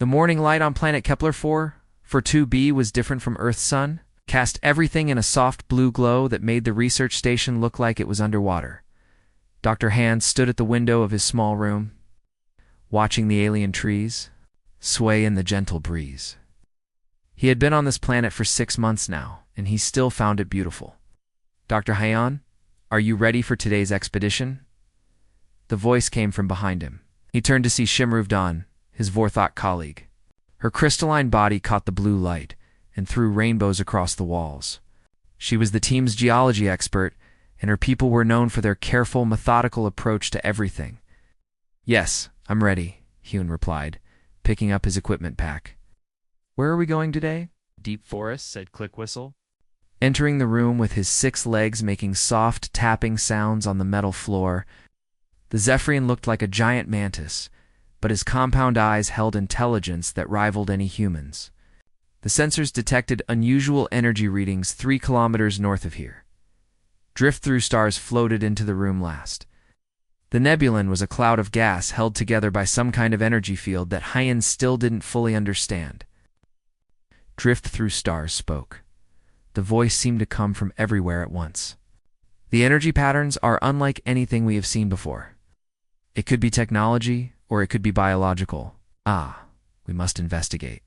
The morning light on planet Kepler 4, for 2b, was different from Earth's sun, cast everything in a soft blue glow that made the research station look like it was underwater. Dr. Hand stood at the window of his small room, watching the alien trees sway in the gentle breeze. He had been on this planet for 6 months now, and he still found it beautiful. "Dr. Hyan, are you ready for today's expedition?" The voice came from behind him. He turned to see Shimruvdan, his Vorthok colleague. Her crystalline body caught the blue light and threw rainbows across the walls. She was the team's geology expert, and her people were known for their careful, methodical approach to everything. "Yes, I'm ready," Hyun replied, picking up his equipment pack. "Where are we going today?" "Deep forest," said Clickwhistle. Entering the room with his 6 legs making soft tapping sounds on the metal floor, the Zephyrian looked like a giant mantis, but his compound eyes held intelligence that rivaled any human's. The sensors detected unusual energy readings 3 kilometers north of here. Drift-through stars floated into the room last. The nebulan was a cloud of gas held together by some kind of energy field that Hyan still didn't fully understand. Drift-through stars spoke. The voice seemed to come from everywhere at once. "The energy patterns are unlike anything we have seen before. It could be technology, or it could be biological. We must investigate."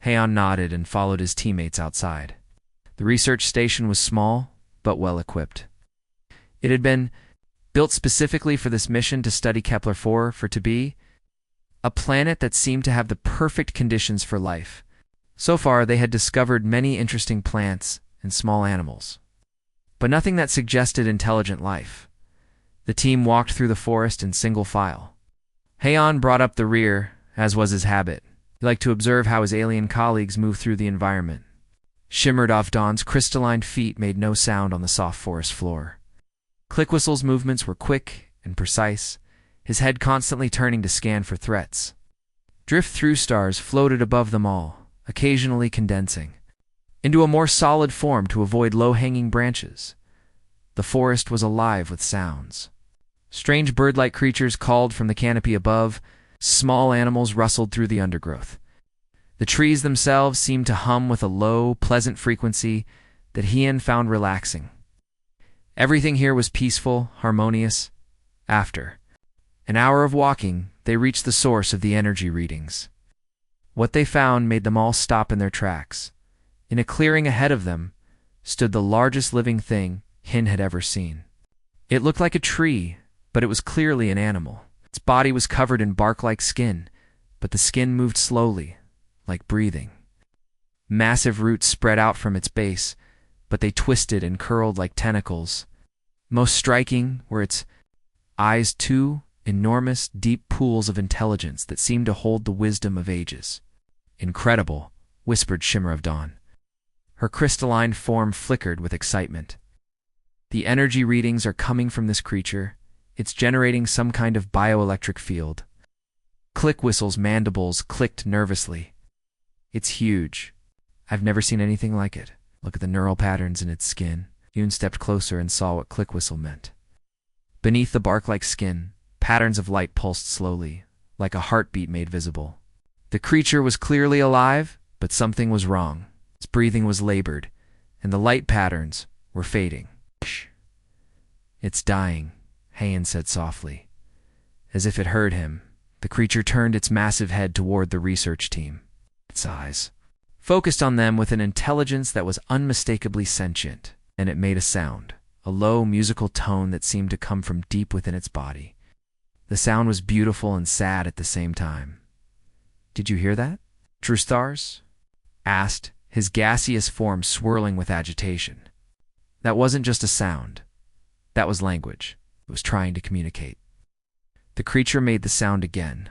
Hyan nodded and followed his teammates outside. The research station was small, but well equipped. It had been built specifically for this mission to study Kepler 4 for to be a planet that seemed to have the perfect conditions for life. So far, they had discovered many interesting plants and small animals, but nothing that suggested intelligent life. The team walked through the forest in single file. Hyan brought up the rear, as was his habit. He liked to observe how his alien colleagues moved through the environment. Shimruvdan's crystalline feet made no sound on the soft forest floor. Clickwhistle's movements were quick and precise, his head constantly turning to scan for threats. Drift-through stars floated above them all, occasionally condensing into a more solid form to avoid low-hanging branches. The forest was alive with sounds. Strange bird-like creatures called from the canopy above. Small animals rustled through the undergrowth. The trees themselves seemed to hum with a low, pleasant frequency that Hyan found relaxing. Everything here was peaceful, harmonious. After an hour of walking, they reached the source of the energy readings. What they found made them all stop in their tracks. In a clearing ahead of them stood the largest living thing Hyan had ever seen. It looked like a tree, but it was clearly an animal. Its body was covered in bark-like skin, but the skin moved slowly, like breathing. Massive roots spread out from its base, but they twisted and curled like tentacles. Most striking were its eyes, 2 enormous, deep pools of intelligence that seemed to hold the wisdom of ages. "Incredible," whispered Shimruvdan. Her crystalline form flickered with excitement. "The energy readings are coming from this creature. It's generating some kind of bioelectric field." Clickwhistle's mandibles clicked nervously. "It's huge. I've never seen anything like it. Look at the neural patterns in its skin." Hyun stepped closer and saw what Clickwhistle meant. Beneath the bark-like skin, patterns of light pulsed slowly, like a heartbeat made visible. The creature was clearly alive, but something was wrong. Its breathing was labored, and the light patterns were fading. "Shh. It's dying," Hyan said softly. As if it heard him, the creature turned its massive head toward the research team. Its eyes focused on them with an intelligence that was unmistakably sentient, and it made a sound, a low musical tone that seemed to come from deep within its body. The sound was beautiful and sad at the same time. "Did you hear that?" Drustars asked, his gaseous form swirling with agitation. That wasn't just a sound. That was language. It was trying to communicate. The creature made the sound again,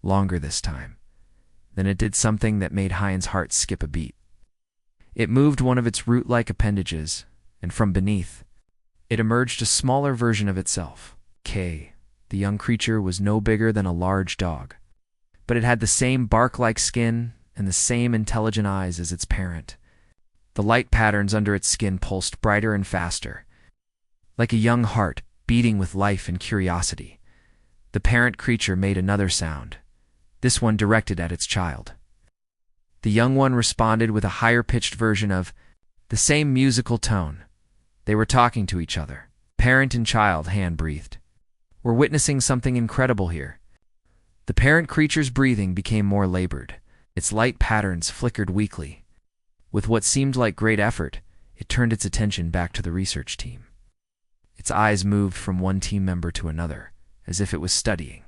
longer this time. Then it did something that made Hyan's heart skip a beat. It moved one of its root-like appendages, and from beneath, it emerged a smaller version of itself. K. The young creature was no bigger than a large dog, but it had the same bark-like skin and the same intelligent eyes as its parent. The light patterns under its skin pulsed brighter and faster, like a young heart beating with life and curiosity. The parent creature made another sound, this one directed at its child. The young one responded with a higher-pitched version of the same musical tone. They were talking to each other. Parent and child hand-breathed. We're witnessing something incredible here. The parent creature's breathing became more labored. Its light patterns flickered weakly. With what seemed like great effort, it turned its attention back to the research team. Its eyes moved from one team member to another, as if it was studying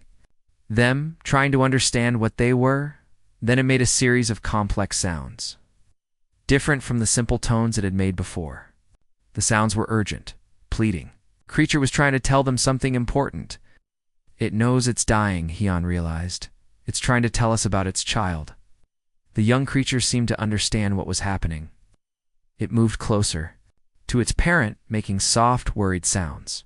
them, trying to understand what they were. Then it made a series of complex sounds, different from the simple tones it had made before. The sounds were urgent, pleading. The creature was trying to tell them something important. It knows it's dying, Hyun realized. It's trying to tell us about its child. The young creature seemed to understand what was happening. It moved closer to its parent, making soft, worried sounds.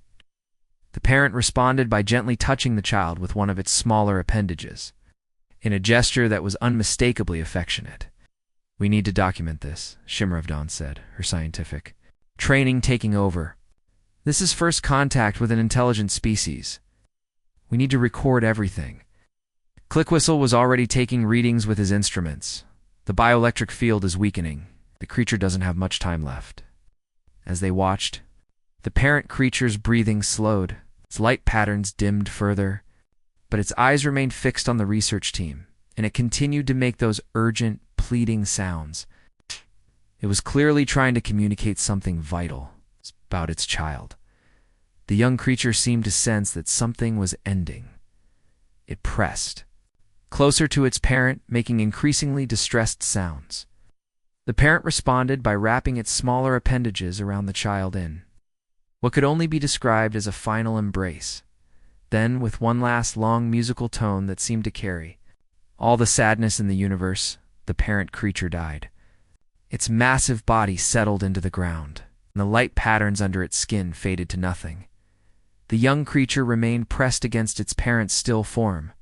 The parent responded by gently touching the child with one of its smaller appendages, in a gesture that was unmistakably affectionate. We need to document this, Shimmer of Dawn said, her scientific training taking over. This is first contact with an intelligent species. We need to record everything. Clickwhistle was already taking readings with his instruments. The bioelectric field is weakening. The creature doesn't have much time left. As they watched, the parent creature's breathing slowed. Its light patterns dimmed further, but its eyes remained fixed on the research team, and it continued to make those urgent, pleading sounds. It was clearly trying to communicate something vital about its child. The young creature seemed to sense that something was ending. It pressed closer to its parent, making increasingly distressed sounds. The parent responded by wrapping its smaller appendages around the child in what could only be described as a final embrace. Then, with one last long musical tone that seemed to carry all the sadness in the universe, the parent creature died. Its massive body settled into the ground, and the light patterns under its skin faded to nothing. The young creature remained pressed against its parent's still form,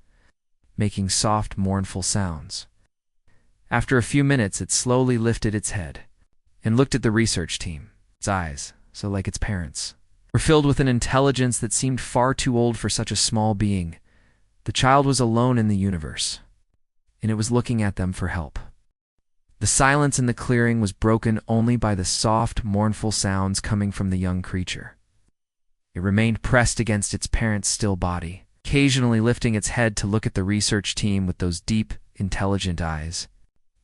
making soft, mournful sounds. After a few minutes, it slowly lifted its head and looked at the research team. Its eyes, so like its parents', were filled with an intelligence that seemed far too old for such a small being. The child was alone in the universe, and it was looking at them for help. The silence in the clearing was broken only by the soft, mournful sounds coming from the young creature. It remained pressed against its parent's still body, occasionally lifting its head to look at the research team with those deep, intelligent eyes.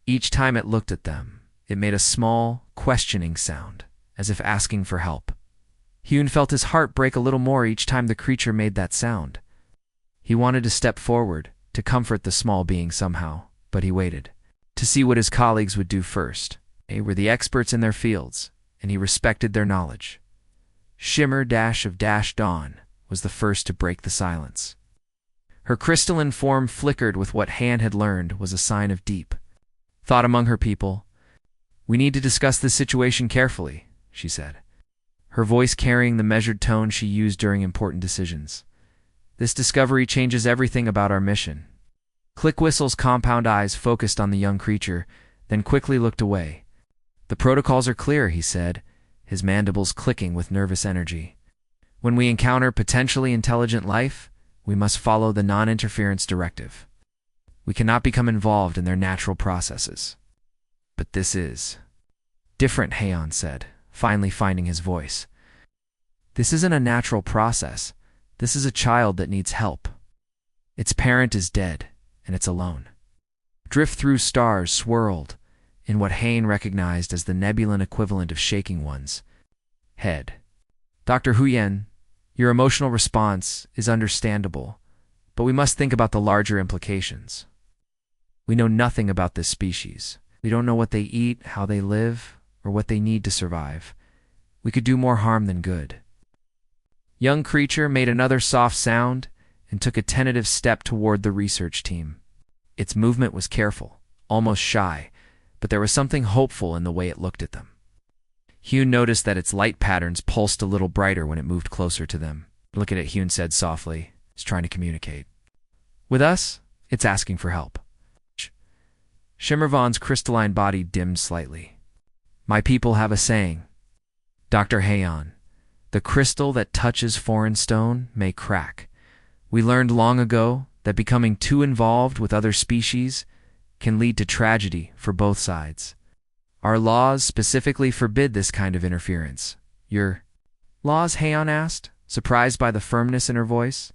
Each time it looked at them, it made a small, questioning sound, as if asking for help. Hyun felt his heart break a little more each time the creature made that sound. He wanted to step forward, to comfort the small being somehow, but he waited to see what his colleagues would do first. They were the experts in their fields, and he respected their knowledge. Shimmer of Dawn was the first to break the silence. Her crystalline form flickered with what Han had learned was a sign of deep thought among her people. We need to discuss this situation carefully, she said, her voice carrying the measured tone she used during important decisions. This discovery changes everything about our mission. Clickwhistle's compound eyes focused on the young creature, then quickly looked away. The protocols are clear, he said, his mandibles clicking with nervous energy. When we encounter potentially intelligent life, we must follow the non-interference directive. We cannot become involved in their natural processes. But this is different, Haon said, finally finding his voice. This isn't a natural process. This is a child that needs help. Its parent is dead, and it's alone. Drift through stars swirled in what Hain recognized as the nebulan equivalent of shaking one's head. Dr. Huyen, your emotional response is understandable, but we must think about the larger implications. We know nothing about this species. We don't know what they eat, how they live, or what they need to survive. We could do more harm than good. Young creature made another soft sound and took a tentative step toward the research team. Its movement was careful, almost shy, but there was something hopeful in the way it looked at them. Hyun noticed that its light patterns pulsed a little brighter when it moved closer to them. Look at it, Hyun said softly. It's trying to communicate. With us, it's asking for help. Shimmervon's crystalline body dimmed slightly. My people have a saying. Dr. Haon, the crystal that touches foreign stone may crack. We learned long ago that becoming too involved with other species can lead to tragedy for both sides. Our laws specifically forbid this kind of interference. Your laws? Heian asked, surprised by the firmness in her voice.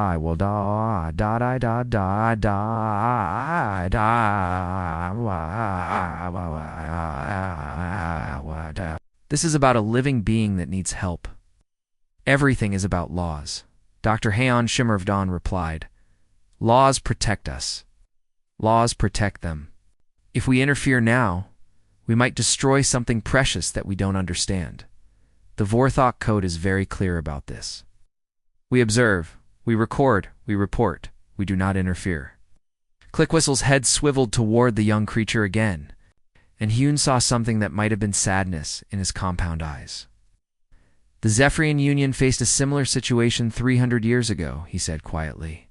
I will die, die. This is about a living being that needs help. Everything is about laws. Dr. Heian Shimmervdon replied. Laws protect us. Laws protect them. If we interfere now, we might destroy something precious that we don't understand. The Vorthok Code is very clear about this. We observe, we record, we report, we do not interfere. Clickwhistle's head swiveled toward the young creature again, and Hyun saw something that might have been sadness in his compound eyes. The Zephyrian Union faced a similar situation 300 years ago, he said quietly.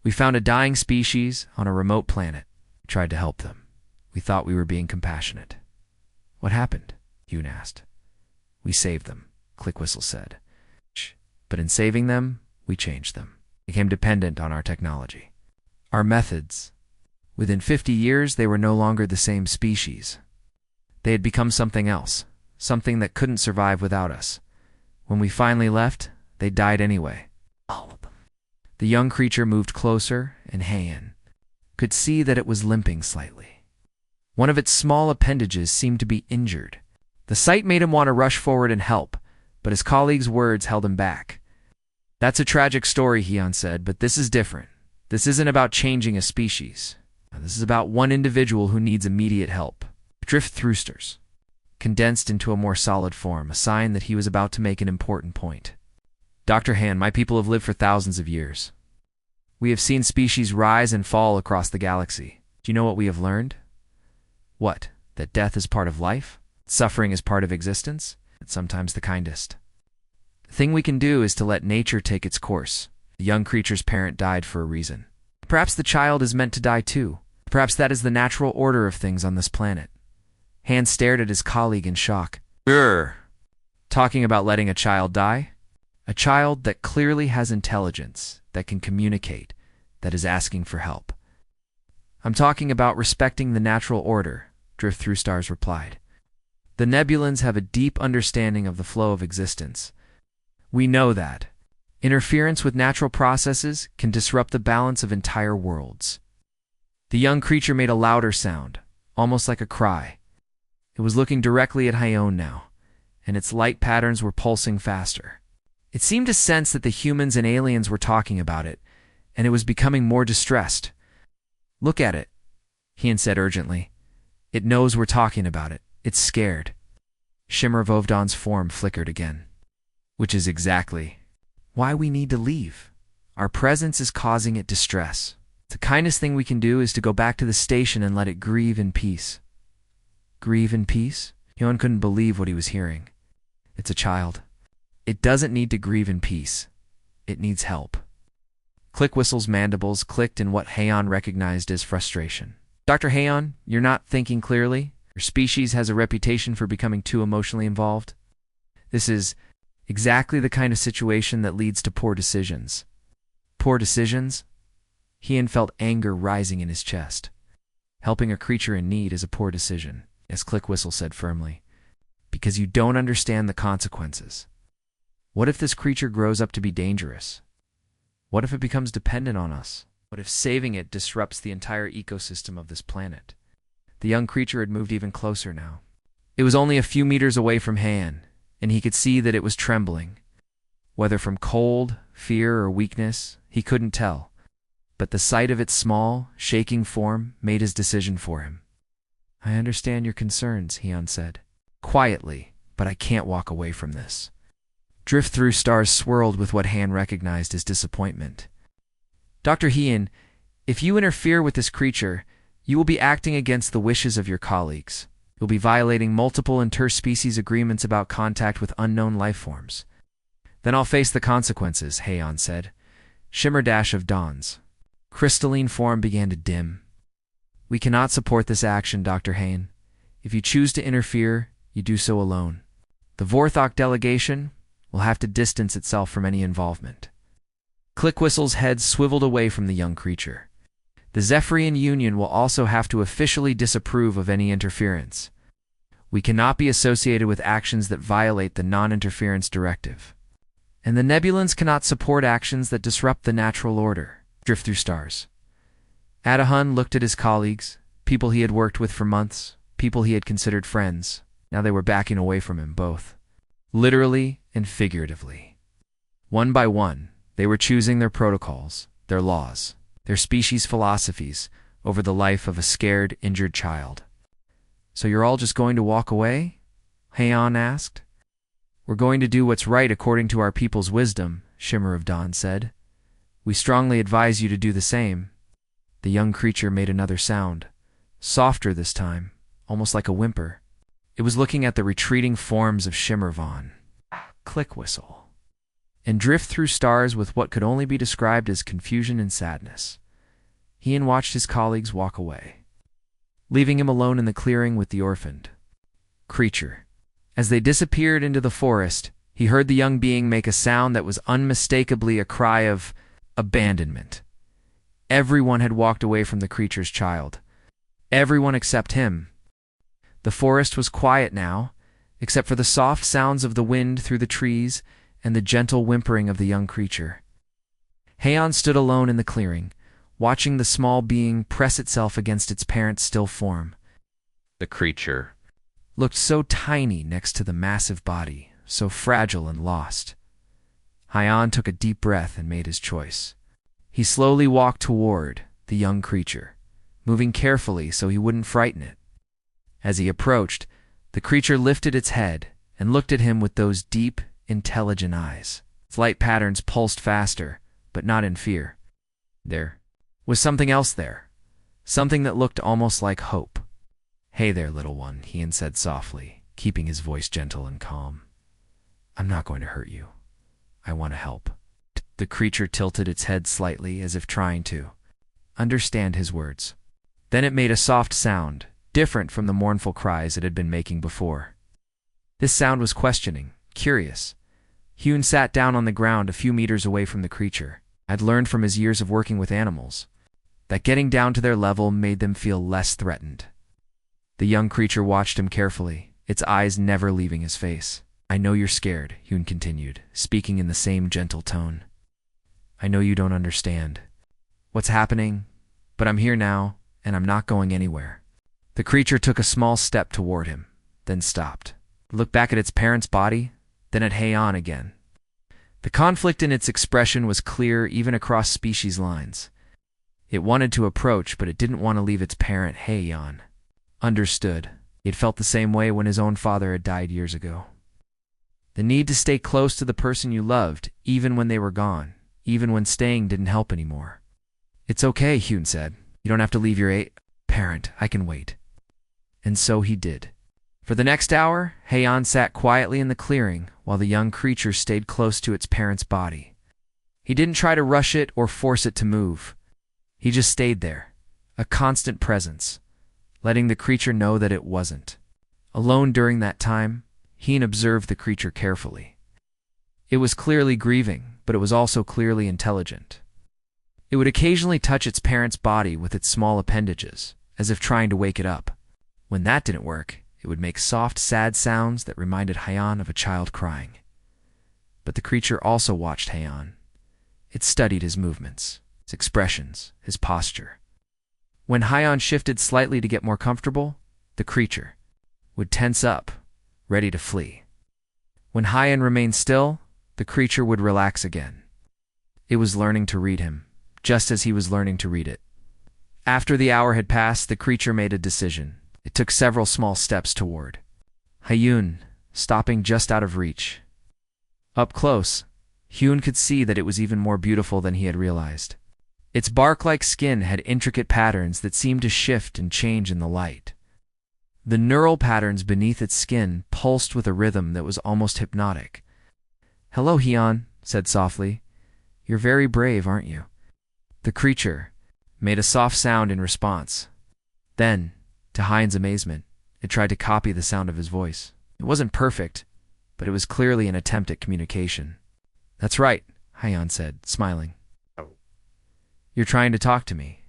We found a dying species on a remote planet. We tried to help them. We thought we were being compassionate. What happened? Hyun asked. We saved them, Clickwhistle said. But in saving them, we changed them. Became dependent on our technology. Our methods. Within 50 years, they were no longer the same species. They had become something else, something that couldn't survive without us. When we finally left, they died anyway. All of them. The young creature moved closer, and Heian could see that it was limping slightly. One of its small appendages seemed to be injured. The sight made him want to rush forward and help, but his colleague's words held him back. That's a tragic story, Heian said, but this is different. This isn't about changing a species. This is about one individual who needs immediate help. Drift thrusters. Condensed into a more solid form, a sign that he was about to make an important point. Dr. Han, my people have lived for thousands of years. We have seen species rise and fall across the galaxy. Do you know what we have learned? What? That death is part of life? Suffering is part of existence? It's sometimes the kindest. The thing we can do is to let nature take its course. The young creature's parent died for a reason. Perhaps the child is meant to die too. Perhaps that is the natural order of things on this planet. Han stared at his colleague in shock. Talking about letting a child die? A child that clearly has intelligence, that can communicate, that is asking for help. I'm talking about respecting the natural order, Drift Through Stars replied. The Nebulans have a deep understanding of the flow of existence. We know that. Interference with natural processes can disrupt the balance of entire worlds. The young creature made a louder sound, almost like a cry. It was looking directly at Heian now, and its light patterns were pulsing faster. It seemed to sense that the humans and aliens were talking about it, and it was becoming more distressed. Look at it, Heian said urgently. It knows we're talking about it. It's scared. Shimmer Vovdon's form flickered again. Which is exactly why we need to leave. Our presence is causing it distress. The kindest thing we can do is to go back to the station and let it grieve in peace. Grieve in peace? Hyun couldn't believe what he was hearing. It's a child. It doesn't need to grieve in peace. It needs help. Clickwhistle's mandibles clicked in what Heian recognized as frustration. Dr. Heian, you're not thinking clearly. Your species has a reputation for becoming too emotionally involved. This is exactly the kind of situation that leads to poor decisions. Poor decisions? Heian felt anger rising in his chest. Helping a creature in need is a poor decision, as Clickwhistle said firmly, because you don't understand the consequences. What if this creature grows up to be dangerous? What if it becomes dependent on us? What if saving it disrupts the entire ecosystem of this planet? The young creature had moved even closer now. It was only a few meters away from Han, and he could see that it was trembling, whether from cold, fear or weakness, he couldn't tell. But the sight of its small, shaking form made his decision for him. "I understand your concerns," Heian said. "Quietly, but I can't walk away from this." Drift Through Stars swirled with what Han recognized as disappointment. "Dr. Heian, if you interfere with this creature, you will be acting against the wishes of your colleagues. You'll be violating multiple interspecies agreements about contact with unknown life forms." "Then I'll face the consequences," Heian said. Shimmer dash of dawns. Crystalline form began to dim. "We cannot support this action, Dr. Heian. If you choose to interfere, you do so alone. The Vorthok delegation will have to distance itself from any involvement." Clickwhistle's head swiveled away from the young creature. "The Zephyrian Union will also have to officially disapprove of any interference. We cannot be associated with actions that violate the non-interference directive. And the Nebulans cannot support actions that disrupt the natural order." Drift Through Stars. Adahun looked at his colleagues, people he had worked with for months, people he had considered friends. Now they were backing away from him, both literally and figuratively. One by one, they were choosing their protocols, their laws, their species' philosophies over the life of a scared, injured child. "So you're all just going to walk away?" Heian asked. "We're going to do what's right according to our people's wisdom," Shimmer of Dawn said. "We strongly advise you to do the same." The young creature made another sound, softer this time, almost like a whimper. It was looking at the retreating forms of Shimmervon. Click whistle. And Drift Through Stars with what could only be described as confusion and sadness. Heian watched his colleagues walk away, leaving him alone in the clearing with the orphaned creature. As they disappeared into the forest, he heard the young being make a sound that was unmistakably a cry of abandonment. Everyone had walked away from the creature's child. Everyone except him. The forest was quiet now, except for the soft sounds of the wind through the trees and the gentle whimpering of the young creature. Heian stood alone in the clearing, watching the small being press itself against its parent's still form. The creature looked so tiny next to the massive body, so fragile and lost. Heian took a deep breath and made his choice. He slowly walked toward the young creature, moving carefully so he wouldn't frighten it. As he approached, the creature lifted its head and looked at him with those deep, intelligent eyes. Its light patterns pulsed faster, but not in fear. There was something else there, something that looked almost like hope. "Hey there, little one," Heian said softly, keeping his voice gentle and calm. "I'm not going to hurt you. I want to help." The creature tilted its head slightly as if trying to understand his words. Then it made a soft sound, different from the mournful cries it had been making before. This sound was questioning, curious. Heian sat down on the ground a few meters away from the creature. I'd learned from his years of working with animals that getting down to their level made them feel less threatened. The young creature watched him carefully, its eyes never leaving his face. "I know you're scared," Heian continued, speaking in the same gentle tone. "I know you don't understand what's happening, but I'm here now, and I'm not going anywhere." The creature took a small step toward him, then stopped. It looked back at its parent's body, then at Heian again. The conflict in its expression was clear even across species lines. It wanted to approach, but it didn't want to leave its parent, Heian. Understood. He had felt the same way when his own father had died years ago. The need to stay close to the person you loved, even when they were gone, even when staying didn't help anymore. "It's okay," Heian said. "You don't have to leave your parent. I can wait." And so he did. For the next hour, Heian sat quietly in the clearing while the young creature stayed close to its parent's body. He didn't try to rush it or force it to move. He just stayed there, a constant presence, letting the creature know that it wasn't alone during that time. Heian observed the creature carefully. It was clearly grieving, but it was also clearly intelligent. It would occasionally touch its parent's body with its small appendages, as if trying to wake it up. When that didn't work, it would make soft, sad sounds that reminded Heian of a child crying. But the creature also watched Heian. It studied his movements, his expressions, his posture. When Heian shifted slightly to get more comfortable, the creature would tense up, ready to flee. When Heian remained still, the creature would relax again. It was learning to read him, just as he was learning to read it. After the hour had passed, the creature made a decision. It took several small steps toward Hyun, stopping just out of reach. Up close, Hyun could see that it was even more beautiful than he had realized. Its bark-like skin had intricate patterns that seemed to shift and change in the light. The neural patterns beneath its skin pulsed with a rhythm that was almost hypnotic. "Hello, Hyun," said softly. "You're very brave, aren't you?" The creature made a soft sound in response. Then, to Hyun's amazement, it tried to copy the sound of his voice. It wasn't perfect, but it was clearly an attempt at communication. "That's right," Hyun said, smiling. "You're trying to talk to me."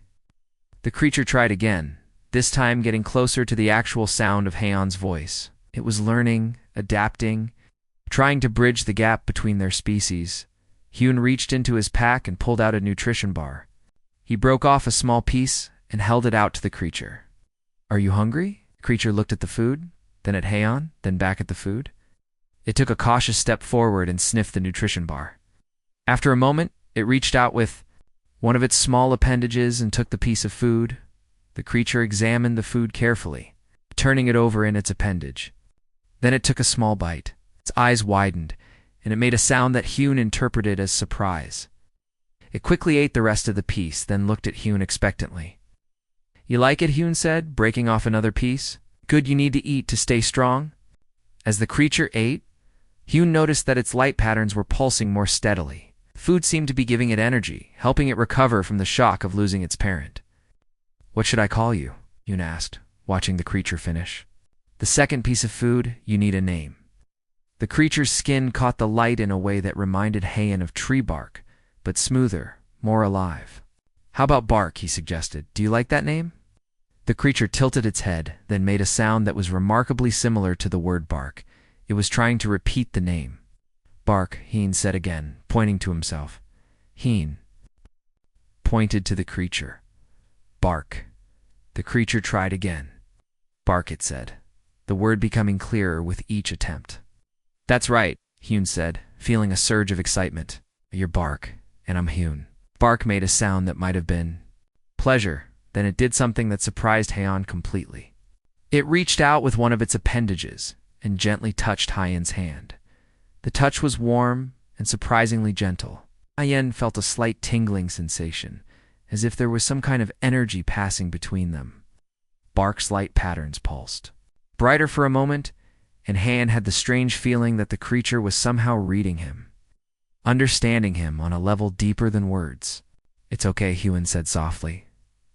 The creature tried again, this time getting closer to the actual sound of Hyun's voice. It was learning, adapting, trying to bridge the gap between their species. Hyun reached into his pack and pulled out a nutrition bar. He broke off a small piece and held it out to the creature. "Are you hungry?" The creature looked at the food, then at Hyun, then back at the food. It took a cautious step forward and sniffed the nutrition bar. After a moment, it reached out with one of its small appendages and took the piece of food. The creature examined the food carefully, turning it over in its appendage. Then it took a small bite. Its eyes widened, and it made a sound that Hyun interpreted as surprise. It quickly ate the rest of the piece, then looked at Hyun expectantly. "You like it?" Hyun said, breaking off another piece. "Good, you need to eat to stay strong." As the creature ate, Hyun noticed that its light patterns were pulsing more steadily. Food seemed to be giving it energy, helping it recover from the shock of losing its parent. "What should I call you?" Hyun asked, watching the creature finish. "The second piece of food, you need a name." The creature's skin caught the light in a way that reminded Hyun of tree bark, but smoother, more alive. "How about Bark?" he suggested. "Do you like that name?" The creature tilted its head, then made a sound that was remarkably similar to the word bark. It was trying to repeat the name. "Bark," Hyun said again, pointing to himself. Hyun pointed to the creature. "Bark." The creature tried again. "Bark," it said, the word becoming clearer with each attempt. "That's right," Hyun said, feeling a surge of excitement. "You're Bark, and I'm Hyun." Bark made a sound that might have been pleasure, then it did something that surprised Hyun completely. It reached out with one of its appendages and gently touched Hyun's hand. The touch was warm and surprisingly gentle. Hyun felt a slight tingling sensation, as if there was some kind of energy passing between them. Bark's light patterns pulsed. Brighter for a moment, and Hyun had the strange feeling that the creature was somehow reading him, understanding him on a level deeper than words. "It's okay," Hyun said softly.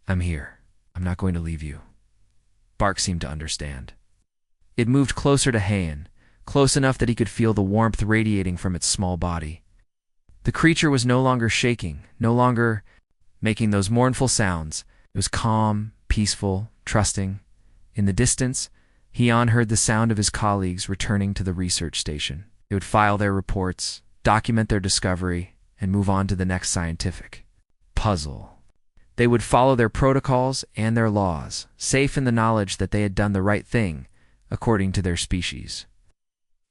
"I'm here. I'm not going to leave you." Bark seemed to understand. It moved closer to Hyun, close enough that he could feel the warmth radiating from its small body. The creature was no longer shaking, no longer making those mournful sounds. It was calm, peaceful, trusting. In the distance, Hyun heard the sound of his colleagues returning to the research station. They would file their reports, document their discovery, and move on to the next scientific puzzle. They would follow their protocols and their laws, safe in the knowledge that they had done the right thing, according to their species.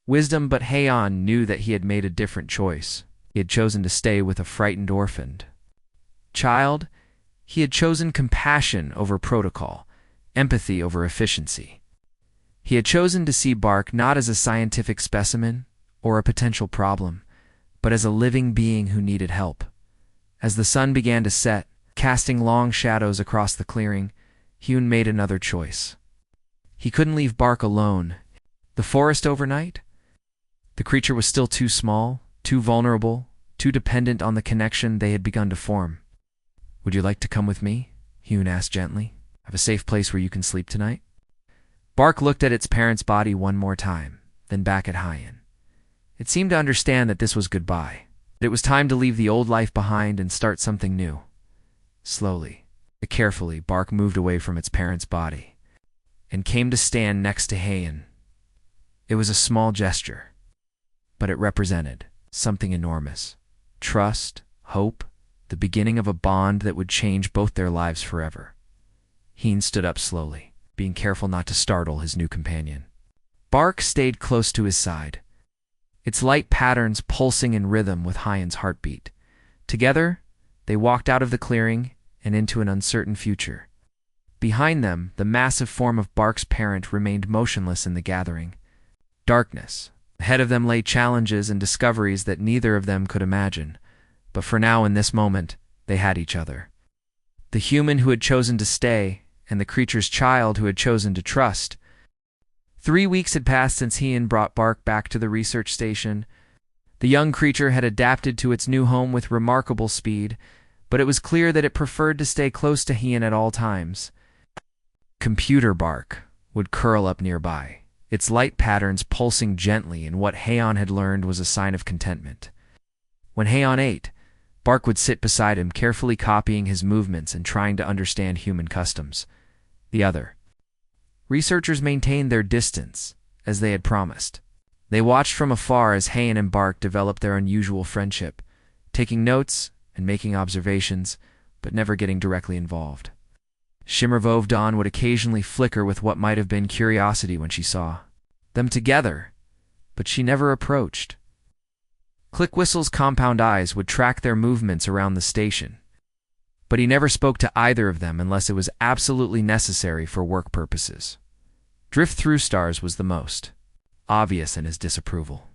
Wisdom, but Hyun knew that he had made a different choice. He had chosen to stay with a frightened orphaned child. He had chosen compassion over protocol, empathy over efficiency. He had chosen to see Bark not as a scientific specimen or a potential problem, but as a living being who needed help. As the sun began to set, casting long shadows across the clearing, Hyun made another choice. He couldn't leave Bark alone. The forest overnight? The creature was still too small, too vulnerable, too dependent on the connection they had begun to form. "Would you like to come with me?" Hyun asked gently. "I have a safe place where you can sleep tonight." Bark looked at its parent's body one more time, then back at Hyun. It seemed to understand that this was goodbye, that it was time to leave the old life behind and start something new. Slowly, carefully, Bark moved away from its parent's body and came to stand next to Hyun. It was a small gesture, but it represented something enormous. Trust, hope, the beginning of a bond that would change both their lives forever. Hyun stood up slowly, being careful not to startle his new companion. Bark stayed close to his side, its light patterns pulsing in rhythm with Hyun's heartbeat. Together, they walked out of the clearing and into an uncertain future. Behind them, the massive form of Bark's parent remained motionless in the gathering. Darkness. Ahead of them lay challenges and discoveries that neither of them could imagine. But for now, in this moment, they had each other. The human who had chosen to stay, and the creature's child who had chosen to trust. 3 weeks had passed since Heian brought Bark back to the research station. The young creature had adapted to its new home with remarkable speed, but it was clear that it preferred to stay close to Heian at all times. Computer Bark would curl up nearby, its light patterns pulsing gently in what Heian had learned was a sign of contentment. When Heian ate, Bark would sit beside him, carefully copying his movements and trying to understand human customs. The other. Researchers maintained their distance, as they had promised. They watched from afar as Heian and Bark developed their unusual friendship, taking notes and making observations, but never getting directly involved. Shimmervovdan would occasionally flicker with what might have been curiosity when she saw them together, but she never approached. Clickwhistle's compound eyes would track their movements around the station, but he never spoke to either of them unless it was absolutely necessary for work purposes. Drift Through Stars was the most obvious in his disapproval.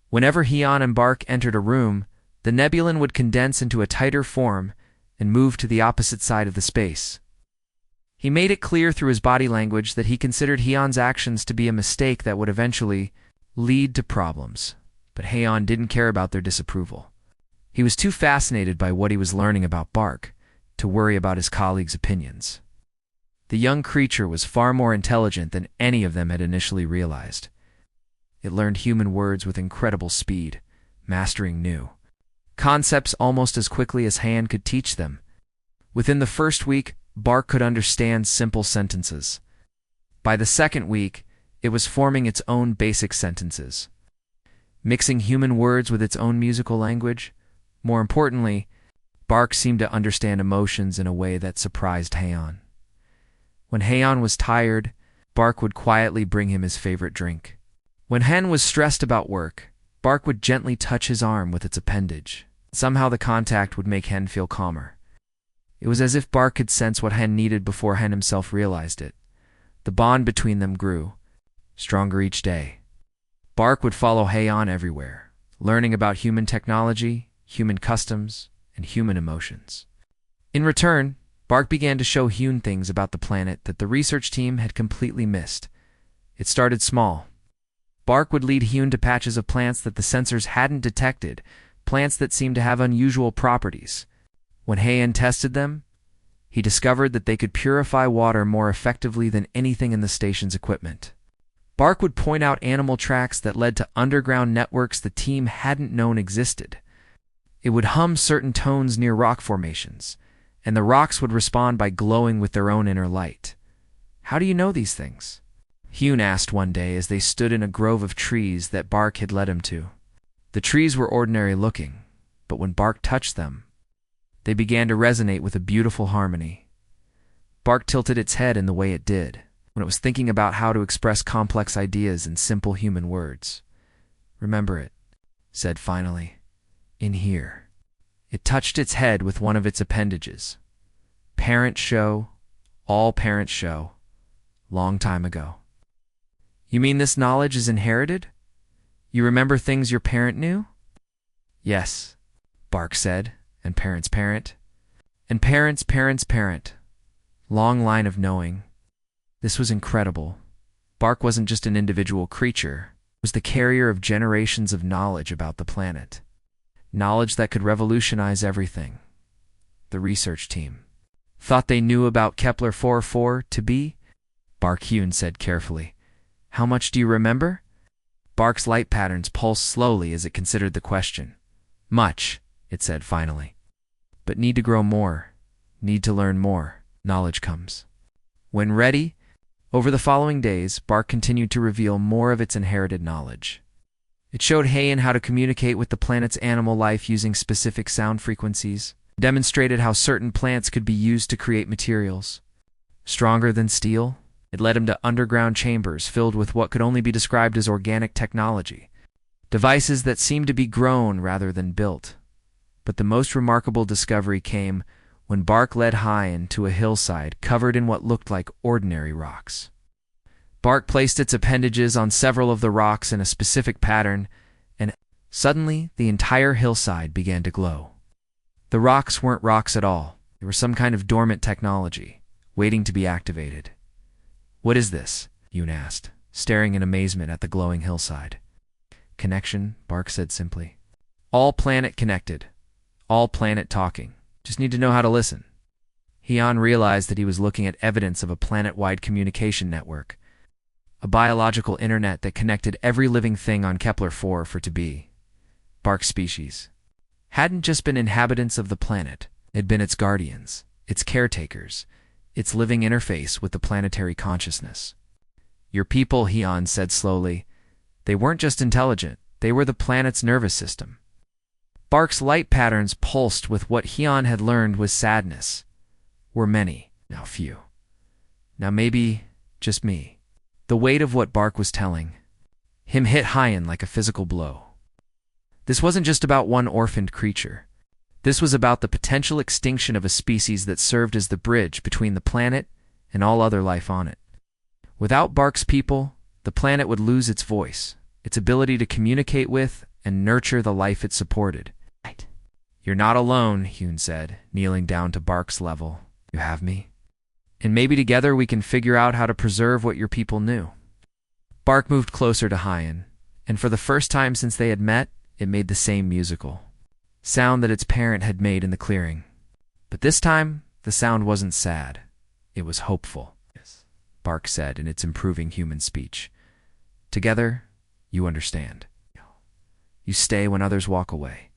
Whenever Heian and Bark entered a room, the Nebulan would condense into a tighter form and move to the opposite side of the space. He made it clear through his body language that he considered Heian's actions to be a mistake that would eventually lead to problems, but Heian didn't care about their disapproval. He was too fascinated by what he was learning about Bark to worry about his colleagues' opinions. The young creature was far more intelligent than any of them had initially realized. It learned human words with incredible speed, mastering new concepts almost as quickly as Heian could teach them. Within the first week, Bark could understand simple sentences. By the second week, it was forming its own basic sentences, mixing human words with its own musical language. More importantly, Bark seemed to understand emotions in a way that surprised Heian. When Heian was tired, Bark would quietly bring him his favorite drink. When Hen was stressed about work, Bark would gently touch his arm with its appendage. Somehow the contact would make Hen feel calmer. It was as if Bark could sense what Hen needed before Hen himself realized it. The bond between them grew, stronger each day. Bark would follow Heian everywhere, learning about human technology, human customs, and human emotions. In return, Bark began to show Heian things about the planet that the research team had completely missed. It started small. Bark would lead Heian to patches of plants that the sensors hadn't detected, plants that seemed to have unusual properties. When Heian tested them, he discovered that they could purify water more effectively than anything in the station's equipment. Bark would point out animal tracks that led to underground networks the team hadn't known existed. It would hum certain tones near rock formations, and the rocks would respond by glowing with their own inner light. "How do you know these things?" Heian asked one day as they stood in a grove of trees that Bark had led him to. The trees were ordinary looking, but when Bark touched them, they began to resonate with a beautiful harmony. Bark tilted its head in the way it did, when it was thinking about how to express complex ideas in simple human words. "Remember it," said finally. "In here." It touched its head with one of its appendages. "Parents show, all parents show, long time ago." "You mean this knowledge is inherited? You remember things your parent knew?" "Yes," Bark said, "and parents' parent. And parents' parents' parent. Long line of knowing." This was incredible. Bark wasn't just an individual creature. It was the carrier of generations of knowledge about the planet. Knowledge that could revolutionize everything. The research team thought they knew about Kepler 4:4 to be? Bark Heian said carefully. "How much do you remember?" Bark's light patterns pulsed slowly as it considered the question. "Much," it said finally. "But need to grow more. Need to learn more. Knowledge comes when ready." Over the following days, Bark continued to reveal more of its inherited knowledge. It showed Heian how to communicate with the planet's animal life using specific sound frequencies, demonstrated how certain plants could be used to create materials stronger than steel. It led him to underground chambers filled with what could only be described as organic technology, devices that seemed to be grown rather than built. But the most remarkable discovery came when Bark led Hyan to a hillside covered in what looked like ordinary rocks. Bark placed its appendages on several of the rocks in a specific pattern, and suddenly the entire hillside began to glow. The rocks weren't rocks at all. They were some kind of dormant technology, waiting to be activated. "What is this?" Yoon asked, staring in amazement at the glowing hillside. "Connection," Bark said simply. "All planet connected. All planet talking. Just need to know how to listen." Hyan realized that he was looking at evidence of a planet-wide communication network, a biological internet that connected every living thing on Kepler-4 for to be. Bark's species hadn't just been inhabitants of the planet, they'd been its guardians, its caretakers, its living interface with the planetary consciousness. "Your people," Hyan said slowly, "they weren't just intelligent, they were the planet's nervous system." Bark's light patterns pulsed with what Hyan had learned was sadness. "We're many, now few. Now maybe just me." The weight of what Bark was telling him hit Hyan like a physical blow. This wasn't just about one orphaned creature. This was about the potential extinction of a species that served as the bridge between the planet and all other life on it. Without Bark's people, the planet would lose its voice, its ability to communicate with and nurture the life it supported. "You're not alone," Hyan said, kneeling down to Bark's level. "You have me. And maybe together we can figure out how to preserve what your people knew." Bark moved closer to Hyan, and for the first time since they had met, it made the same musical sound that its parent had made in the clearing. But this time, the sound wasn't sad. It was hopeful. "Yes," Bark said in its improving human speech. "Together, you understand. You stay when others walk away."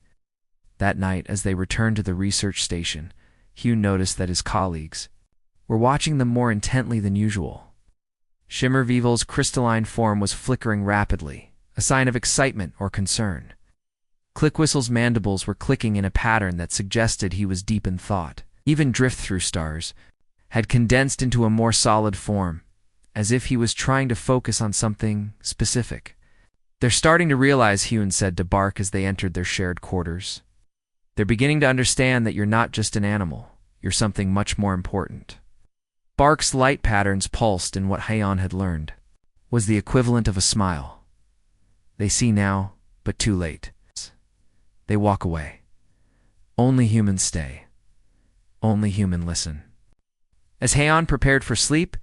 That night, as they returned to the research station, Hugh noticed that his colleagues were watching them more intently than usual. Shimmerweevil's crystalline form was flickering rapidly, a sign of excitement or concern. Clickwhistle's mandibles were clicking in a pattern that suggested he was deep in thought. Even Drift-Through Stars had condensed into a more solid form, as if he was trying to focus on something specific. "They're starting to realize," Hyan said to Bark as they entered their shared quarters. "They're beginning to understand that you're not just an animal, you're something much more important." Bark's light patterns pulsed in what Hyan had learned was the equivalent of a smile. "They see now, but too late. They walk away. Only humans stay. Only human listen." As Hyan prepared for sleep,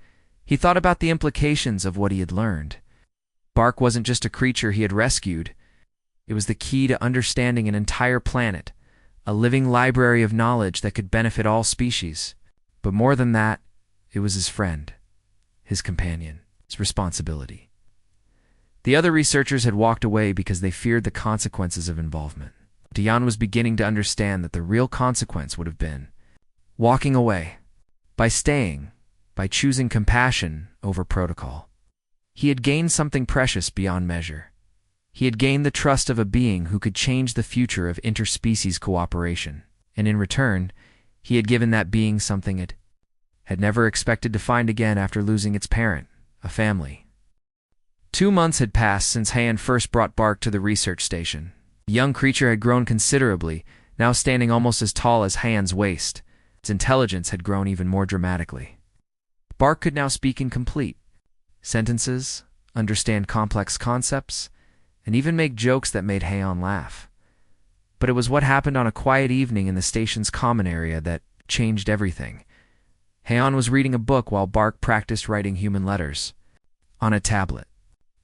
he thought about the implications of what he had learned. Bark wasn't just a creature he had rescued. It was the key to understanding an entire planet, a living library of knowledge that could benefit all species. But more than that, it was his friend, his companion, his responsibility. The other researchers had walked away because they feared the consequences of involvement. Hyan was beginning to understand that the real consequence would have been walking away. By staying, by choosing compassion over protocol, he had gained something precious beyond measure. He had gained the trust of a being who could change the future of interspecies cooperation, and in return, he had given that being something it had never expected to find again after losing its parent, a family. 2 months had passed since Hyan first brought Bark to the research station. The young creature had grown considerably, now standing almost as tall as Hyan's waist. Its intelligence had grown even more dramatically. Bark could now speak in complete sentences, understand complex concepts, and even make jokes that made Hyan laugh. But it was what happened on a quiet evening in the station's common area that changed everything. Hyan was reading a book while Bark practiced writing human letters on a tablet.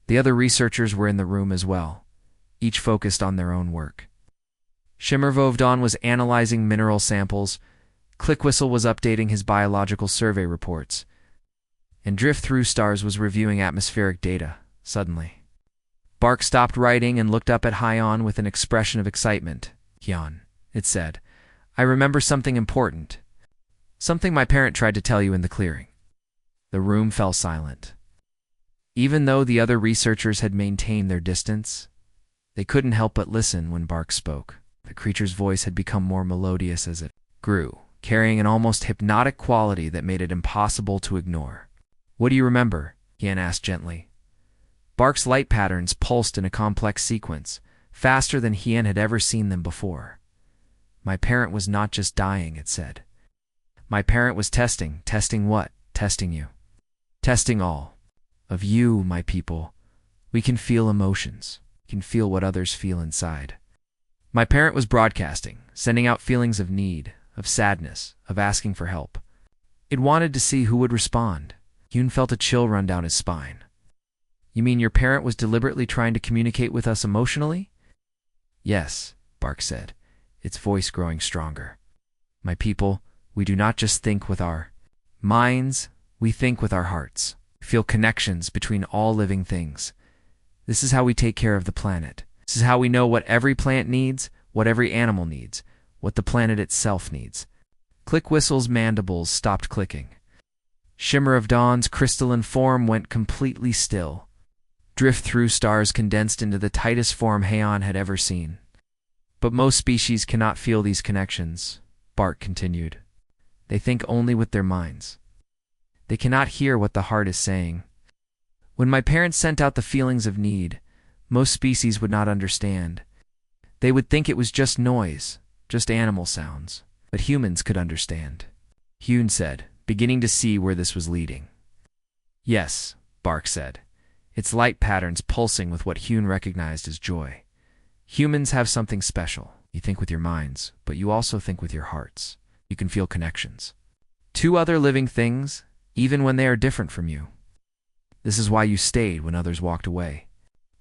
The other researchers were in the room as well, each focused on their own work. Shimmerweevil was analyzing mineral samples, Clickwhistle was updating his biological survey reports, and Drift-Through Stars was reviewing atmospheric data. Suddenly, Bark stopped writing and looked up at Hyan with an expression of excitement. "Hyan," it said, "I remember something important. Something my parent tried to tell you in the clearing." The room fell silent. Even though the other researchers had maintained their distance, they couldn't help but listen when Bark spoke. The creature's voice had become more melodious as it grew, carrying an almost hypnotic quality that made it impossible to ignore. "What do you remember?" Hyan asked gently. Bark's light patterns pulsed in a complex sequence, faster than Hyan had ever seen them before. My parent was not just dying, it said. My parent was testing. Testing what? Testing you. Testing all. Of you, my people. We can feel emotions. We can feel what others feel inside. My parent was broadcasting, sending out feelings of need, of sadness, of asking for help. It wanted to see who would respond. Hyun felt a chill run down his spine. You mean your parent was deliberately trying to communicate with us emotionally? Yes, Bark said, its voice growing stronger. My people, we do not just think with our minds, we think with our hearts. We feel connections between all living things. This is how we take care of the planet. This is how we know what every plant needs, what every animal needs, what the planet itself needs. Click Whistle's mandibles stopped clicking. Shimmer of Dawn's crystalline form went completely still. Drift through stars condensed into the tightest form Heian had ever seen. But most species cannot feel these connections, Bark continued. They think only with their minds. They cannot hear what the heart is saying. When my parents sent out the feelings of need, most species would not understand. They would think it was just noise, just animal sounds. But humans could understand. Hyun said, beginning to see where this was leading. Yes, Bark said, its light patterns pulsing with what Hyun recognized as joy. Humans have something special. You think with your minds, but you also think with your hearts. You can feel connections. Two other living things, even when they are different from you. This is why you stayed when others walked away.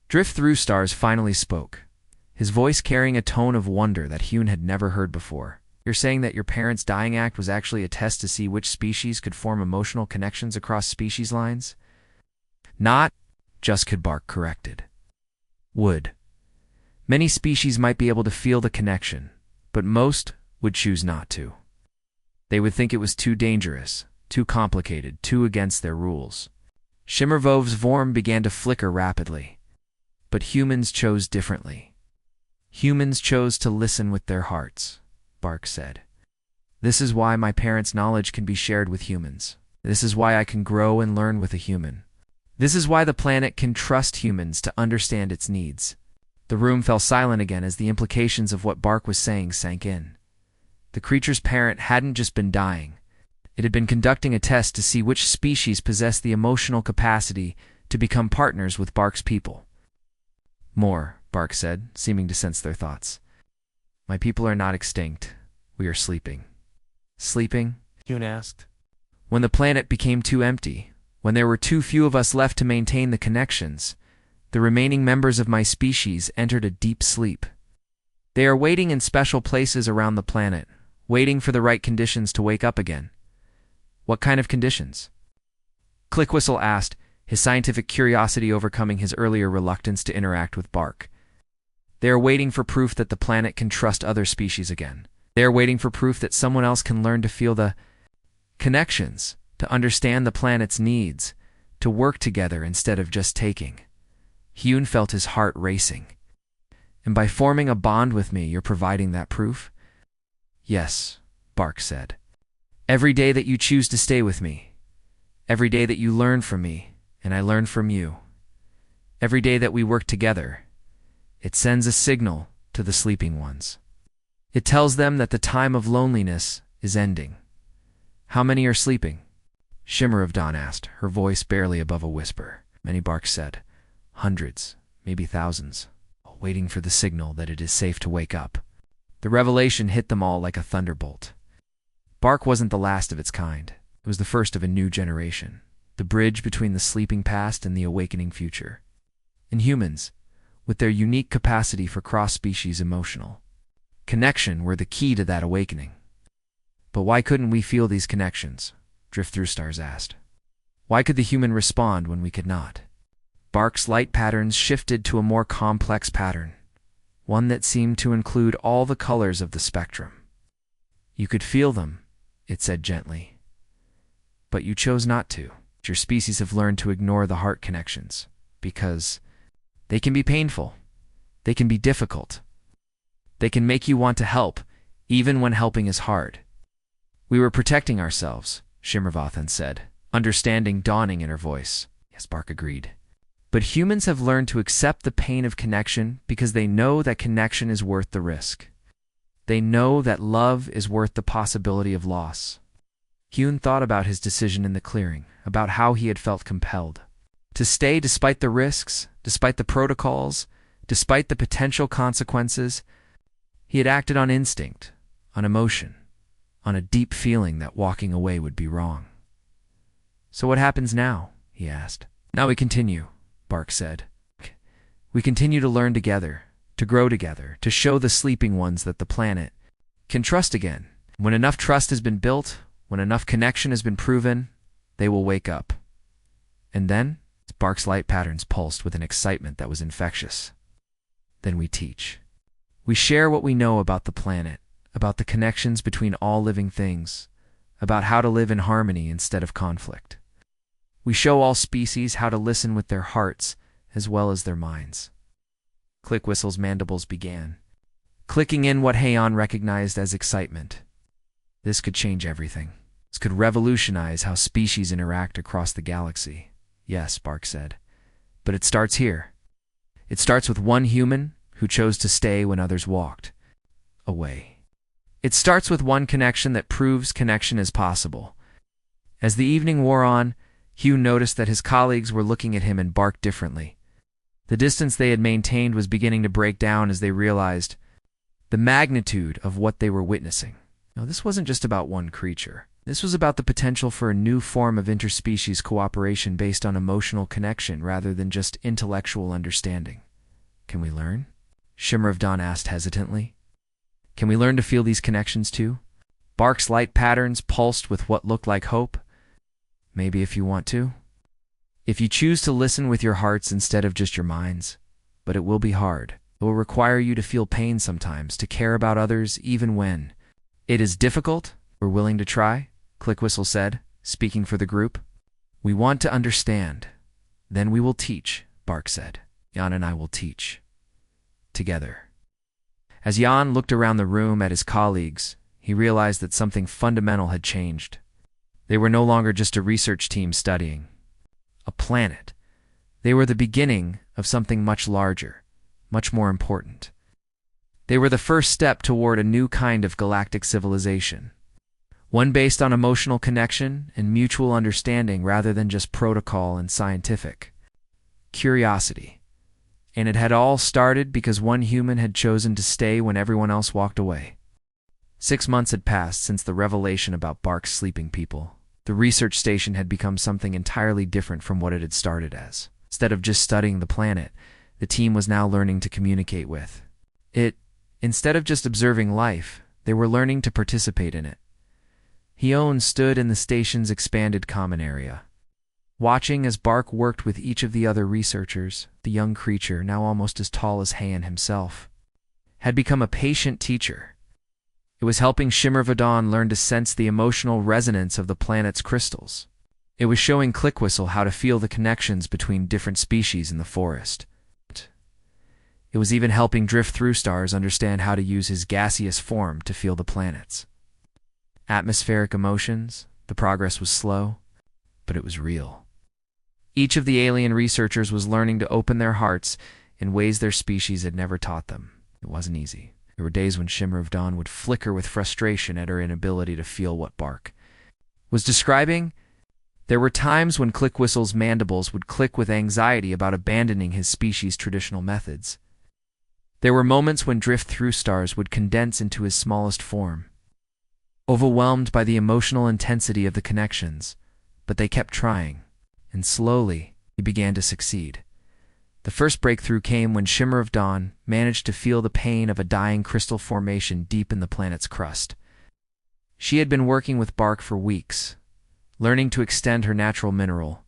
Drift Through Stars finally spoke, his voice carrying a tone of wonder that Hyun had never heard before. You're saying that your parents' dying act was actually a test to see which species could form emotional connections across species lines? Not just, could Bark corrected. Would. Many species might be able to feel the connection, but most would choose not to. They would think it was too dangerous, too complicated, too against their rules. Shimmervov's form began to flicker rapidly. But humans chose differently. Humans chose to listen with their hearts, Bark said. This is why my parents' knowledge can be shared with humans. This is why I can grow and learn with a human. This is why the planet can trust humans to understand its needs. The room fell silent again as the implications of what Bark was saying sank in. The creature's parent hadn't just been dying. It had been conducting a test to see which species possessed the emotional capacity to become partners with Bark's people. More, Bark said, seeming to sense their thoughts. My people are not extinct. We are sleeping. Sleeping? Hyun asked. When the planet became too empty, when there were too few of us left to maintain the connections, the remaining members of my species entered a deep sleep. They are waiting in special places around the planet, waiting for the right conditions to wake up again. What kind of conditions? Click Whistle asked, his scientific curiosity overcoming his earlier reluctance to interact with Bark. They are waiting for proof that the planet can trust other species again. They are waiting for proof that someone else can learn to feel the connections, to understand the planet's needs, to work together instead of just taking. Hyun felt his heart racing. And by forming a bond with me, you're providing that proof? Yes, Bark said. Every day that you choose to stay with me, every day that you learn from me, and I learn from you, every day that we work together, it sends a signal to the sleeping ones. It tells them that the time of loneliness is ending. How many are sleeping? Shimmer of Dawn asked, her voice barely above a whisper. Many, Bark said. Hundreds, maybe thousands, waiting for the signal that it is safe to wake up. The revelation hit them all like a thunderbolt. Bark wasn't the last of its kind. It was the first of a new generation, the bridge between the sleeping past and the awakening future. And humans, with their unique capacity for cross-species emotional connection, were the key to that awakening. But why couldn't we feel these connections? Drift Through Stars asked. Why could the human respond when we could not? Bark's light patterns shifted to a more complex pattern, one that seemed to include all the colors of the spectrum. You could feel them, it said gently. But you chose not to. Your species have learned to ignore the heart connections, because they can be painful. They can be difficult. They can make you want to help, even when helping is hard. We were protecting ourselves, Shimmervathan said, understanding dawning in her voice. Yes, Bark agreed. But humans have learned to accept the pain of connection because they know that connection is worth the risk. They know that love is worth the possibility of loss. Hyun thought about his decision in the clearing, about how he had felt compelled to stay despite the risks, despite the protocols, despite the potential consequences. He had acted on instinct, on emotion, on a deep feeling that walking away would be wrong. "So what happens now?" he asked. "Now we continue," Bark said. "We continue to learn together, to grow together, to show the sleeping ones that the planet can trust again. When enough trust has been built, when enough connection has been proven, they will wake up." And then, Bark's light patterns pulsed with an excitement that was infectious. "Then we teach. We share what we know about the planet, about the connections between all living things, about how to live in harmony instead of conflict. We show all species how to listen with their hearts as well as their minds." Clickwhistle's mandibles began, clicking in what Heian recognized as excitement. This could change everything. This could revolutionize how species interact across the galaxy. "Yes," Bark said, "but it starts here. It starts with one human who chose to stay when others walked away. It starts with one connection that proves connection is possible." As the evening wore on, Hugh noticed that his colleagues were looking at him and Bark differently. The distance they had maintained was beginning to break down as they realized the magnitude of what they were witnessing. Now, this wasn't just about one creature. This was about the potential for a new form of interspecies cooperation based on emotional connection rather than just intellectual understanding. "Can we learn?" Shimmer of Dawn asked hesitantly. "Can we learn to feel these connections too?" Bark's light patterns pulsed with what looked like hope. "Maybe if you want to. If you choose to listen with your hearts instead of just your minds. But it will be hard. It will require you to feel pain sometimes, to care about others even when it is difficult. We're willing to try," Clickwhistle said, speaking for the group. "We want to understand. Then we will teach," Bark said. "Jan and I will teach. Together." As Jan looked around the room at his colleagues, he realized that something fundamental had changed. They were no longer just a research team studying a planet. They were the beginning of something much larger, much more important. They were the first step toward a new kind of galactic civilization. One based on emotional connection and mutual understanding rather than just protocol and scientific curiosity. And it had all started because one human had chosen to stay when everyone else walked away. 6 months had passed since the revelation about Bark's sleeping people. The research station had become something entirely different from what it had started as. Instead of just studying the planet, the team was now learning to communicate with it. Instead of just observing life, they were learning to participate in it. Hyun stood in the station's expanded common area, watching as Bark worked with each of the other researchers. The young creature, now almost as tall as Heian himself, had become a patient teacher. It was helping Shimmer Vadon learn to sense the emotional resonance of the planet's crystals. It was showing Clickwhistle how to feel the connections between different species in the forest. It was even helping Drift Through Stars understand how to use his gaseous form to feel the planets. Atmospheric emotions, the progress was slow, but it was real. Each of the alien researchers was learning to open their hearts in ways their species had never taught them. It wasn't easy. There were days when Shimmer of Dawn would flicker with frustration at her inability to feel what Bark was describing. There were times when Clickwhistle's mandibles would click with anxiety about abandoning his species' traditional methods. There were moments when Drift Through Stars would condense into his smallest form, overwhelmed by the emotional intensity of the connections, but they kept trying, and slowly he began to succeed. The first breakthrough came when Shimmer of Dawn managed to feel the pain of a dying crystal formation deep in the planet's crust. She had been working with Bark for weeks, learning to extend her natural mineral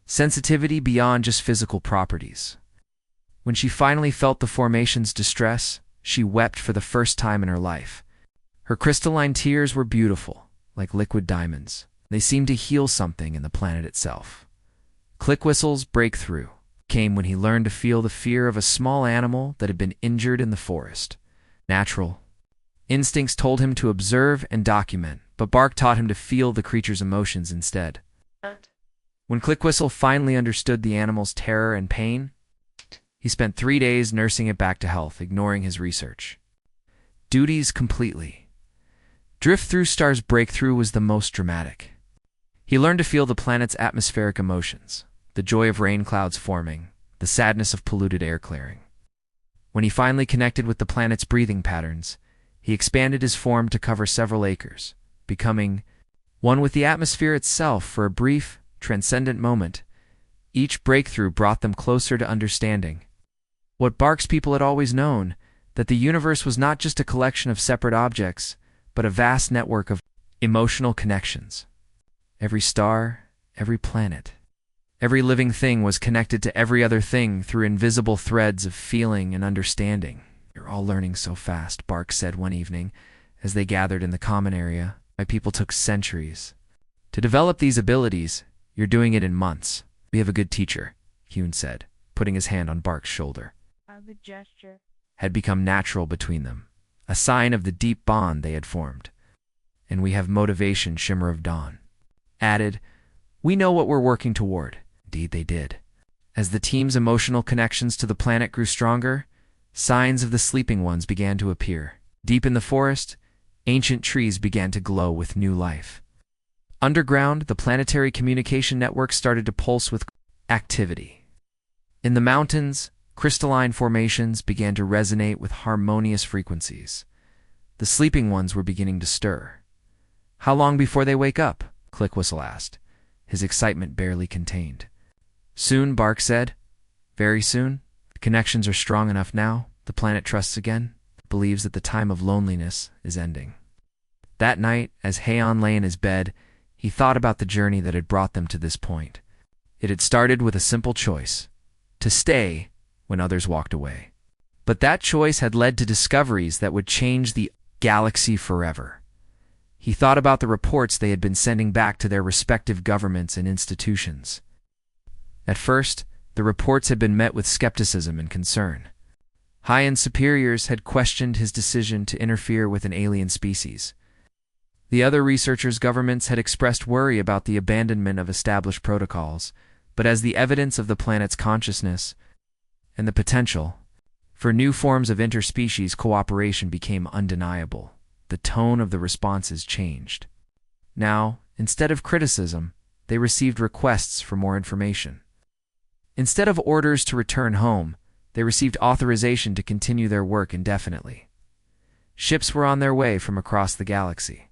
sensitivity beyond just physical properties. When she finally felt the formation's distress, she wept for the first time in her life. Her crystalline tears were beautiful, like liquid diamonds. They seemed to heal something in the planet itself. Clickwhistle's breakthrough came when he learned to feel the fear of a small animal that had been injured in the forest. Natural instincts told him to observe and document, but Bark taught him to feel the creature's emotions instead. When Clickwhistle finally understood the animal's terror and pain, he spent 3 days nursing it back to health, ignoring his research. duties completely. Drift through Star's breakthrough was the most dramatic. He learned to feel the planet's atmospheric emotions, the joy of rain clouds forming, the sadness of polluted air clearing. When he finally connected with the planet's breathing patterns, he expanded his form to cover several acres, becoming one with the atmosphere itself for a brief, transcendent moment. Each breakthrough brought them closer to understanding what Bark's people had always known, that the universe was not just a collection of separate objects, but a vast network of emotional connections. Every star, every planet, every living thing was connected to every other thing through invisible threads of feeling and understanding. "You're all learning so fast," Bark said one evening as they gathered in the common area. "My people took centuries to develop these abilities. You're doing it in months." "We have a good teacher," Hyun said, putting his hand on Bark's shoulder. The gesture Had become natural between them, a sign of the deep bond they had formed. "And we have motivation," Shimmer of Dawn added. "We know what we're working toward." Indeed they did. As the team's emotional connections to the planet grew stronger, signs of the sleeping ones began to appear. Deep in the forest, ancient trees began to glow with new life. Underground, the planetary communication network started to pulse with activity. In the mountains, crystalline formations began to resonate with harmonious frequencies. The sleeping ones were beginning to stir. "How long before they wake up?" Clickwhistle asked, his excitement barely contained. "Soon," Bark said. "Very soon. The connections are strong enough now. The planet trusts again, believes that the time of loneliness is ending." That night, as Haeon lay in his bed, he thought about the journey that had brought them to this point. It had started with a simple choice: to stay when others walked away. But that choice had led to discoveries that would change the galaxy forever. He thought about the reports they had been sending back to their respective governments and institutions. At first, the reports had been met with skepticism and concern. High-end superiors had questioned his decision to interfere with an alien species. The other researchers' governments had expressed worry about the abandonment of established protocols, but as the evidence of the planet's consciousness and the potential for new forms of interspecies cooperation became undeniable, the tone of the responses changed. Now, instead of criticism, they received requests for more information. Instead of orders to return home, they received authorization to continue their work indefinitely. Ships were on their way from across the galaxy.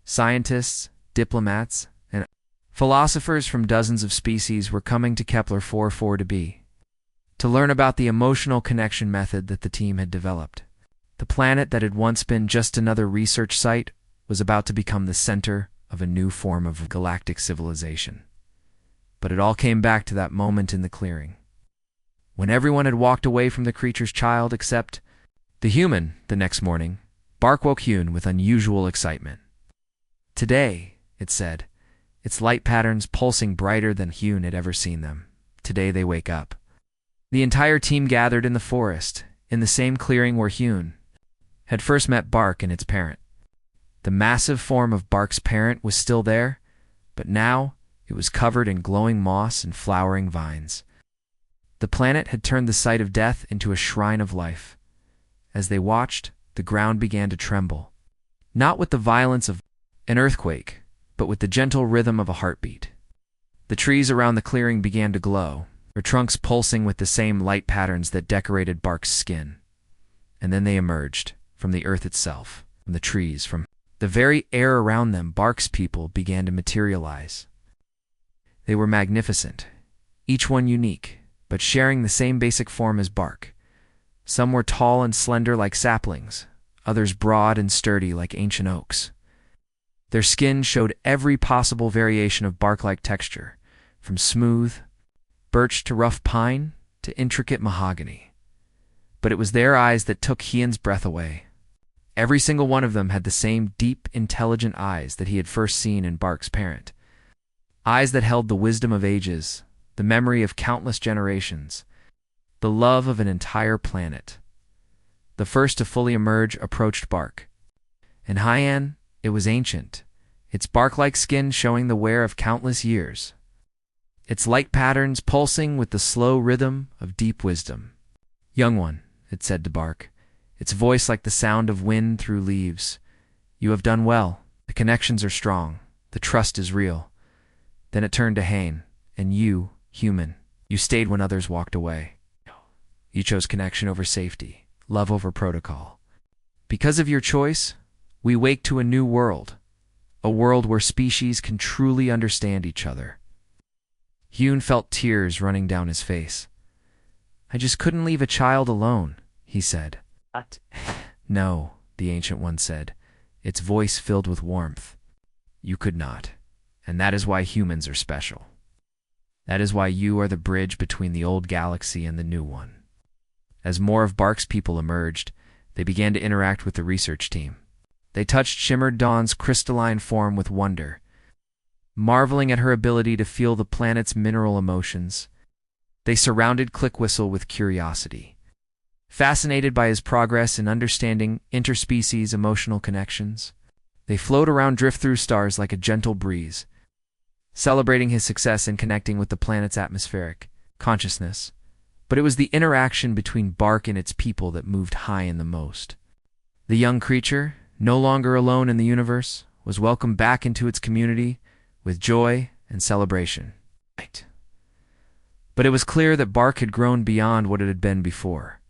Scientists, diplomats, and philosophers from dozens of species were coming to Kepler 44b to learn about the emotional connection method that the team had developed. The planet that had once been just another research site was about to become the center of a new form of galactic civilization. But it all came back to that moment in the clearing, when everyone had walked away from the creature's child except the human. The next morning, Bark woke Hyun with unusual excitement. "Today," it said, its light patterns pulsing brighter than Hyun had ever seen them. "Today they wake up." The entire team gathered in the forest, in the same clearing where Hyun had first met Bark and its parent. The massive form of Bark's parent was still there, but now it was covered in glowing moss and flowering vines. The planet had turned the site of death into a shrine of life. As they watched, the ground began to tremble, not with the violence of an earthquake, but with the gentle rhythm of a heartbeat. The trees around the clearing began to glow, their trunks pulsing with the same light patterns that decorated Bark's skin. And then they emerged, from the earth itself, from the trees, from the very air around them. Bark's people began to materialize. They were magnificent, each one unique, but sharing the same basic form as Bark. Some were tall and slender like saplings, others broad and sturdy like ancient oaks. Their skin showed every possible variation of bark-like texture, from smooth birch to rough pine to intricate mahogany. But it was their eyes that took Hyun's breath away. Every single one of them had the same deep, intelligent eyes that he had first seen in Bark's parent. Eyes that held the wisdom of ages, the memory of countless generations, the love of an entire planet. The first to fully emerge approached Bark. In Hyan, it was ancient, its bark-like skin showing the wear of countless years, its light patterns pulsing with the slow rhythm of deep wisdom. "Young one," it said to Bark, its voice like the sound of wind through leaves. "You have done well. The connections are strong. The trust is real." Then it turned to Hain. "And you, human, you stayed when others walked away. You chose connection over safety, love over protocol. Because of your choice, we wake to a new world, a world where species can truly understand each other." Hyun felt tears running down his face. "I just couldn't leave a child alone," he said. What? "No," the Ancient One said, its voice filled with warmth. "You could not, and that is why humans are special. That is why you are the bridge between the old galaxy and the new one." As more of Bark's people emerged, they began to interact with the research team. They touched Shimmered Dawn's crystalline form with wonder, marveling at her ability to feel the planet's mineral emotions. They surrounded Clickwhistle with curiosity, fascinated by his progress in understanding interspecies emotional connections. They flowed around Drift-Through Stars like a gentle breeze, celebrating his success in connecting with the planet's atmospheric consciousness. But it was the interaction between Bark and its people that moved Hyun the most. The young creature, no longer alone in the universe, was welcomed back into its community with joy and celebration. But it was clear that Bark had grown beyond what it had been before.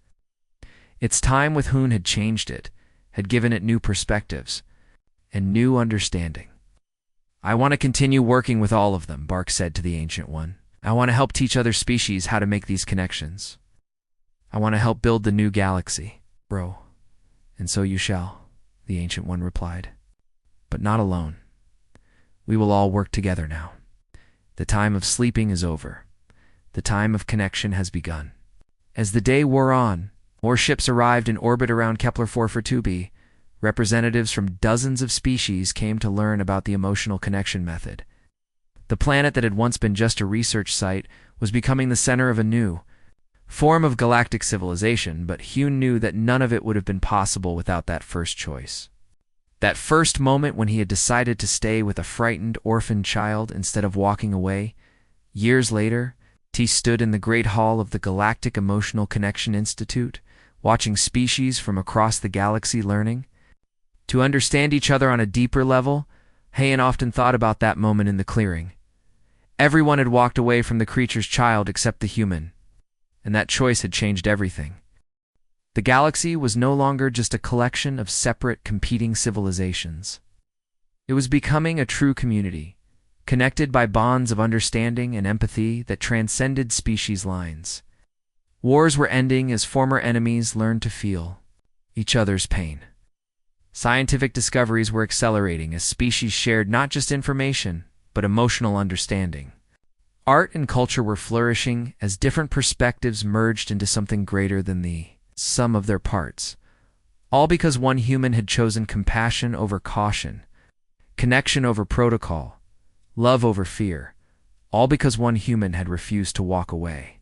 Its time with Hyun had changed it, had given it new perspectives and new understanding. "I want to continue working with all of them," Bark said to the Ancient One. "I want to help teach other species how to make these connections. I want to help build the new galaxy." "Bro, and so you shall," the Ancient One replied. "But not alone. We will all work together now. The time of sleeping is over. The time of connection has begun." As the day wore on, more ships arrived in orbit around Kepler 442b. Representatives from dozens of species came to learn about the emotional connection method. The planet that had once been just a research site was becoming the center of a new form of galactic civilization, but Hyun knew that none of it would have been possible without that first choice. That first moment when he had decided to stay with a frightened orphan child instead of walking away. Years later, he stood in the Great Hall of the Galactic Emotional Connection Institute, watching species from across the galaxy learning to understand each other on a deeper level. Hayan often thought about that moment in the clearing. Everyone had walked away from the creature's child except the human, and that choice had changed everything. The galaxy was no longer just a collection of separate, competing civilizations. It was becoming a true community, connected by bonds of understanding and empathy that transcended species lines. Wars were ending as former enemies learned to feel each other's pain. Scientific discoveries were accelerating as species shared not just information, but emotional understanding. Art and culture were flourishing as different perspectives merged into something greater than the sum of their parts, all because one human had chosen compassion over caution, connection over protocol, love over fear, all because one human had refused to walk away.